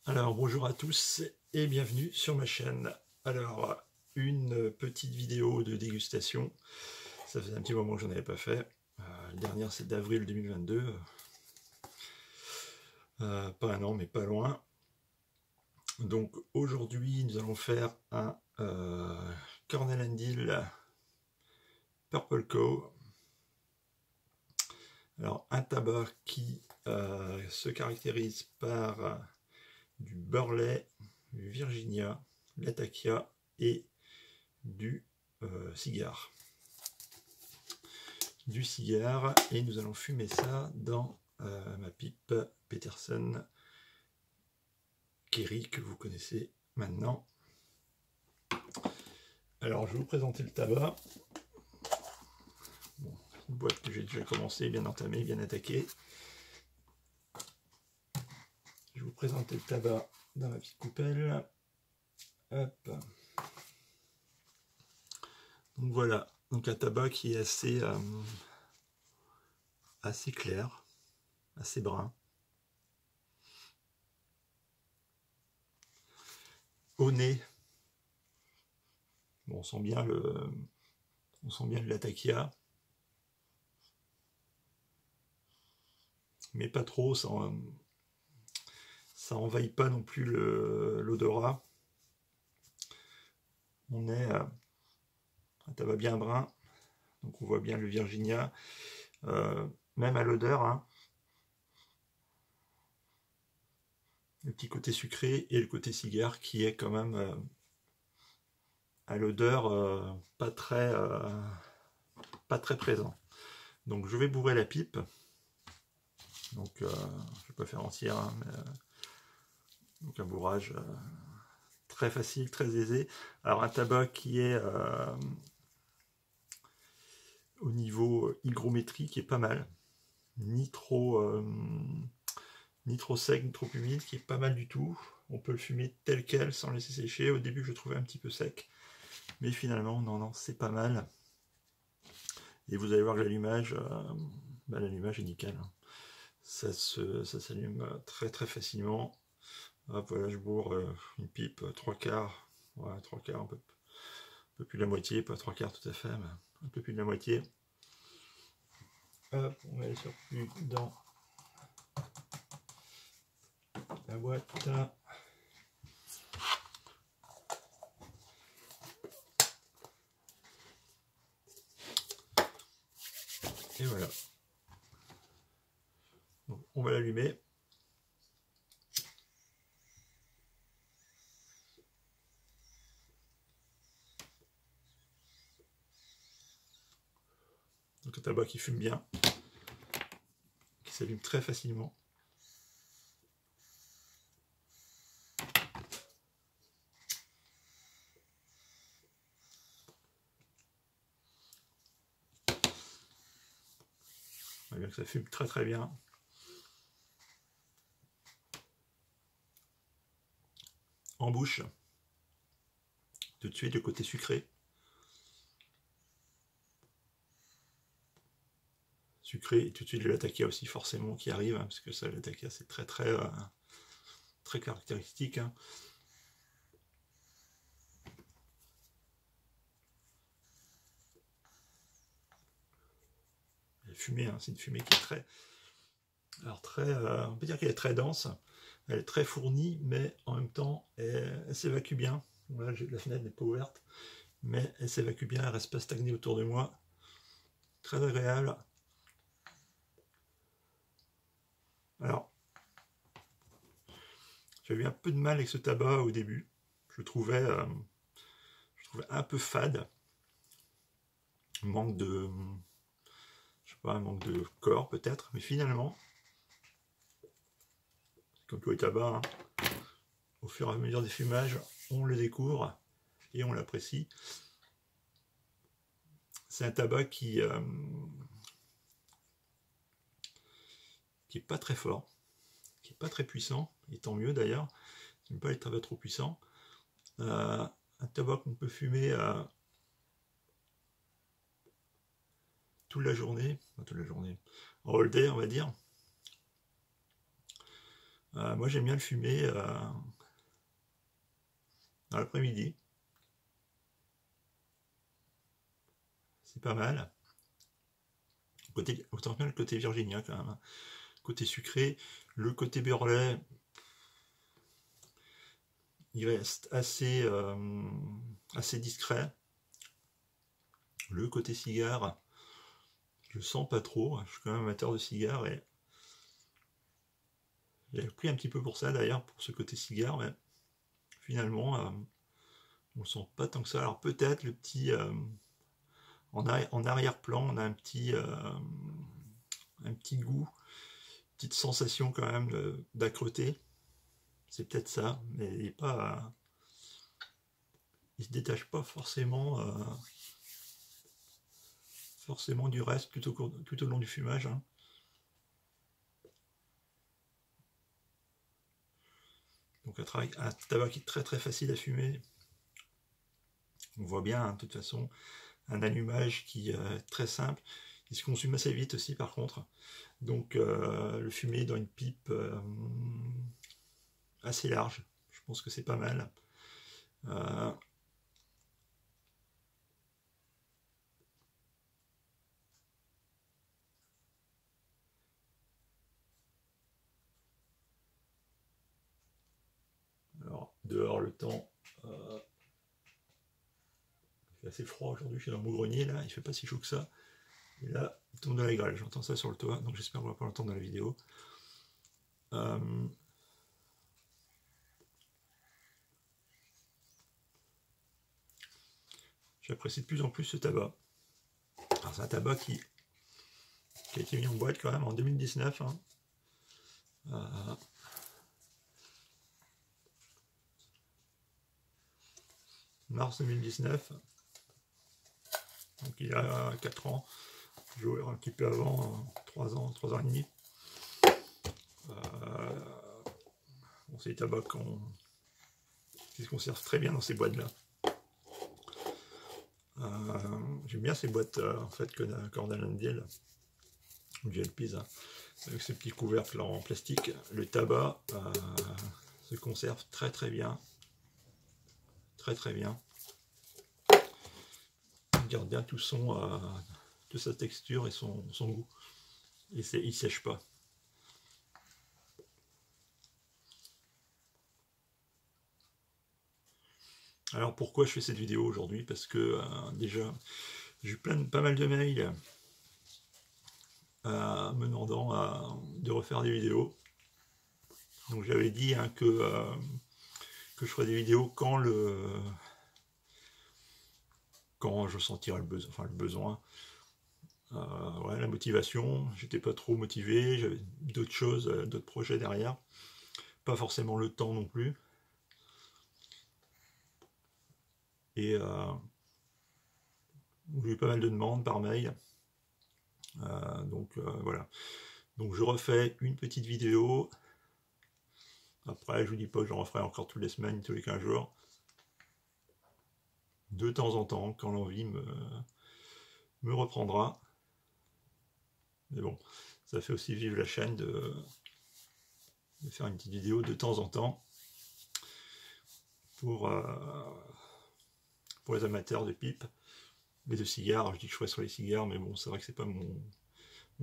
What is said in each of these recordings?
Alors bonjour à tous et bienvenue sur ma chaîne. Alors une petite vidéo de dégustation, ça faisait un petit moment que j'en avais pas fait. La dernière c'est d'avril 2022, pas un an mais pas loin. Donc aujourd'hui nous allons faire un Cornell & Deal Purple Co. Alors un tabac qui se caractérise par du Burley, du Virginia, Latakia et du cigare. Et nous allons fumer ça dans ma pipe Peterson Kerry que vous connaissez maintenant. Alors je vais vous présenter le tabac. Bon, une boîte que j'ai déjà commencé, bien entamée, bien attaquée. Je vais vous présenter le tabac dans ma petite coupelle. Hop. Donc voilà, donc un tabac qui est assez clair, assez brun. Au nez, bon, on sent bien le Latakia, mais pas trop, ça envahit pas non plus l'odorat. On est un tabac bien brun, donc on voit bien le Virginia, même à l'odeur, hein. Le petit côté sucré et le côté cigare qui est quand même à l'odeur pas très présent. Donc je vais bourrer la pipe. Donc je vais pas faire entière, hein, mais, donc un bourrage très facile, très aisé. Alors un tabac qui est au niveau hygrométrie qui est pas mal, ni trop sec, ni trop humide, qui est pas mal du tout. On peut le fumer tel quel sans le laisser sécher. Au début je le trouvais un petit peu sec, mais finalement non, c'est pas mal. Et vous allez voir que l'allumage est nickel, hein. Ça s'allume très facilement. Hop, voilà, je bourre une pipe 3/4, ouais, 3/4, un peu plus de la moitié, pas 3/4 tout à fait, mais un peu plus de la moitié. Hop, on va aller sur plus dans la boîte. Et voilà. Donc, on va l'allumer. Donc un tabac qui fume bien, qui s'allume très facilement. On voit bien que ça fume très bien. En bouche, tout de suite le côté sucré. Sucré et tout de suite le Latakia aussi forcément qui arrive, hein, parce que ça, le Latakia c'est très caractéristique, hein. La fumée, hein, c'est une fumée qui est on peut dire qu'elle est très dense, elle est très fournie, mais en même temps elle s'évacue bien. Voilà, la fenêtre n'est pas ouverte, mais elle s'évacue bien, elle reste pas stagnée autour de moi. Très agréable. Alors, j'avais eu un peu de mal avec ce tabac au début. Je le trouvais un peu fade. Manque de, je sais pas, un manque de corps peut-être, mais finalement, comme tous les tabacs, hein, au fur et à mesure des fumages, on le découvre et on l'apprécie. C'est un tabac qui est pas très fort, qui est pas très puissant, et tant mieux d'ailleurs. J'aime pas les tabacs trop puissants. Un tabac qu'on peut fumer toute la journée, en all day on va dire. Moi j'aime bien le fumer dans l'après-midi. C'est pas mal. Autant bien le côté Virginia quand même, hein. Côté sucré, le côté beurre lait, il reste assez discret. Le côté cigare, je le sens pas trop. Je suis quand même amateur de cigares et j'ai pris un petit peu pour ça d'ailleurs, pour ce côté cigare, mais finalement, on le sent pas tant que ça. Alors peut-être le petit en arrière-plan, on a un petit goût, petite sensation quand même d'âcreté. C'est peut-être ça, mais il est pas, il se détache pas forcément du reste tout au long du fumage, hein. Donc un tabac qui est très très facile à fumer. On voit bien, hein, de toute façon, un allumage qui est très simple. Il se consume assez vite aussi par contre. Donc le fumer dans une pipe assez large, je pense que c'est pas mal. Alors dehors le temps, il fait assez froid aujourd'hui, je suis dans mon grenier là, il fait pas si chaud que ça. Et là, il tombe dans la grêle, j'entends ça sur le toit, donc j'espère qu'on va pas l'entendre dans la vidéo. J'apprécie de plus en plus ce tabac. Alors c'est un tabac qui a été mis en boîte quand même en 2019. Hein. Mars 2019. Donc il y a 4 ans. J'ai ouvert un petit peu avant, 3 ans et demi. Bon, c'est des tabacs qui se conservent très bien dans ces boîtes-là. J'aime bien ces boîtes en fait Cornell & Diehl ou GLPs, hein, avec ces petits couvercles en plastique. Le tabac se conserve très très bien, il garde bien toute sa texture et son goût, et il sèche pas. Alors pourquoi je fais cette vidéo aujourd'hui? Parce que déjà j'ai eu pas mal de mails me demandant de refaire des vidéos. Donc j'avais dit, hein, que je ferais des vidéos quand je sentirais le besoin. Ouais, la motivation, j'étais pas trop motivé, j'avais d'autres choses, d'autres projets derrière. Pas forcément le temps non plus. Et j'ai eu pas mal de demandes par mail. Donc voilà. Donc je refais une petite vidéo. Après, je vous dis pas que j'en referai encore toutes les semaines, tous les 15 jours. De temps en temps, quand l'envie me reprendra. Mais bon, ça fait aussi vivre la chaîne de faire une petite vidéo de temps en temps pour les amateurs de pipe, mais de cigares. Je dis que je ferai sur les cigares, mais bon, c'est vrai que c'est pas mon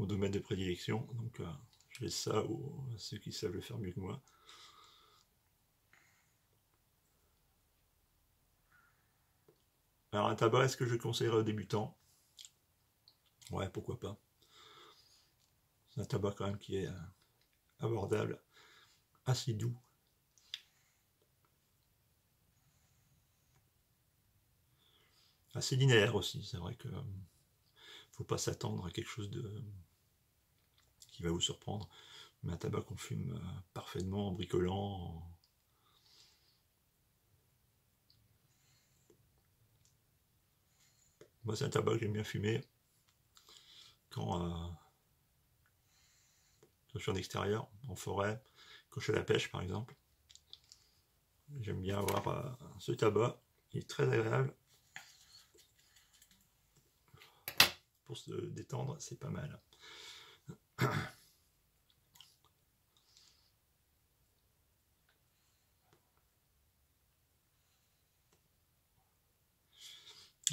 domaine de prédilection, donc je laisse ça à ceux qui savent le faire mieux que moi. Alors un tabac, est-ce que je conseillerais aux débutants? Ouais, pourquoi pas. C'est un tabac quand même qui est abordable, assez doux. Assez linéaire aussi, c'est vrai que faut pas s'attendre à quelque chose qui va vous surprendre. Mais un tabac qu'on fume parfaitement en bricolant. Moi, c'est un tabac que j'aime bien fumer quand je suis en extérieur, en forêt, quand je suis à la pêche par exemple. J'aime bien avoir ce tabac, il est très agréable. Pour se détendre, c'est pas mal.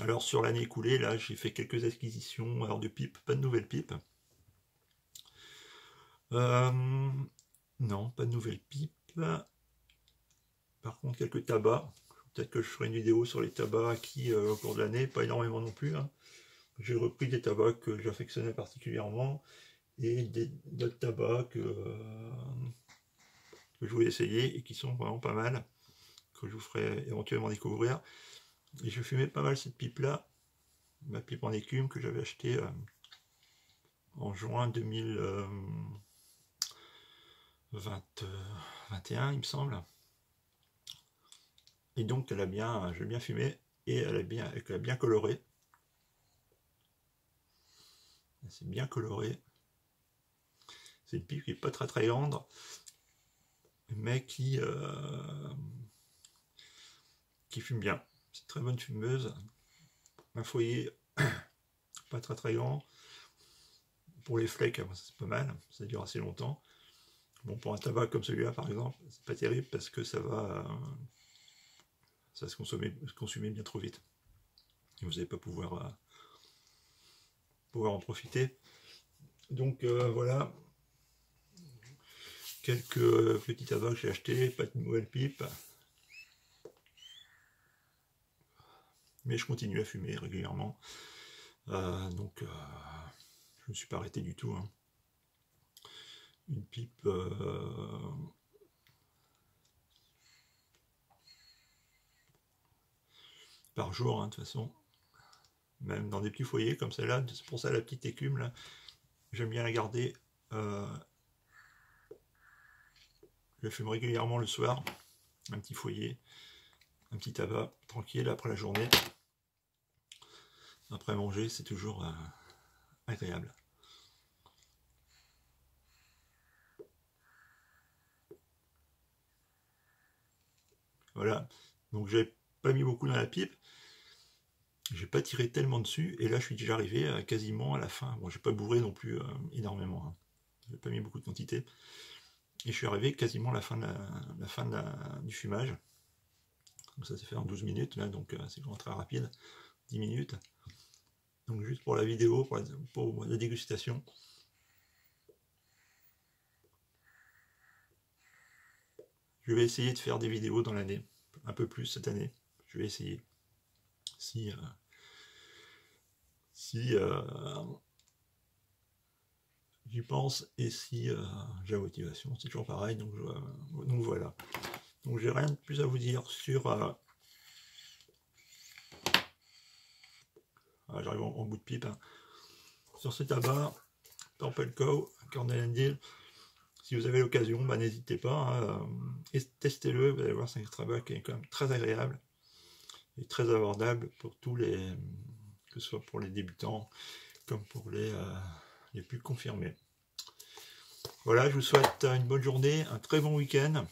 Alors sur l'année écoulée, là j'ai fait quelques acquisitions alors de pipes, pas de nouvelles pipes. Non, pas de nouvelles pipes. Par contre quelques tabacs. Peut-être que je ferai une vidéo sur les tabacs acquis au cours de l'année, pas énormément non plus. Hein. J'ai repris des tabacs que j'affectionnais particulièrement et d'autres tabacs que je voulais essayer et qui sont vraiment pas mal, que je vous ferai éventuellement découvrir. Et je fumais pas mal cette pipe là, ma pipe en écume que j'avais achetée en juin 2021 il me semble. Et donc j'ai bien fumé et elle a bien coloré. C'est bien coloré. C'est une pipe qui n'est pas très très grande, mais qui fume bien. C'est une très bonne fumeuse. Un foyer pas très très grand. Pour les flecs, c'est pas mal, ça dure assez longtemps. Bon, pour un tabac comme celui-là par exemple, c'est pas terrible parce que ça va se consumer bien trop vite. Et vous n'allez pas pouvoir en profiter. Donc voilà, quelques petits tabacs que j'ai achetés, pas de nouvelles pipes. Mais je continue à fumer régulièrement. Donc je ne me suis pas arrêté du tout. Hein. Une pipe par jour, hein, de toute façon. Même dans des petits foyers comme celle-là, c'est pour ça la petite écume là, j'aime bien la garder. Je fume régulièrement le soir, un petit foyer, un petit tabac tranquille après la journée. Après manger, c'est toujours agréable. Voilà, donc j'ai pas mis beaucoup dans la pipe, j'ai pas tiré tellement dessus, et là je suis déjà arrivé quasiment à la fin. Bon, j'ai pas bourré non plus énormément, hein. J'ai pas mis beaucoup de quantité, et je suis arrivé quasiment à la fin du fumage. Donc ça s'est fait en 12 minutes, là, donc c'est vraiment très rapide, 10 minutes. Donc juste pour la vidéo, pour la dégustation. Je vais essayer de faire des vidéos dans l'année, un peu plus cette année. Je vais essayer. Si j'y pense et si j'ai la motivation, c'est toujours pareil. Donc voilà. Donc j'ai rien de plus à vous dire sur. J'arrive en bout de pipe. Hein. Sur ce tabac, Temple Cow, Cornell & Deal. Si vous avez l'occasion, bah, n'hésitez pas, hein, testez-le, vous allez voir, c'est un tabac qui est quand même très agréable et très abordable pour tous les, que ce soit pour les débutants comme pour les plus confirmés. Voilà, je vous souhaite une bonne journée, un très bon week-end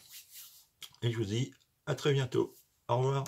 et je vous dis à très bientôt. Au revoir.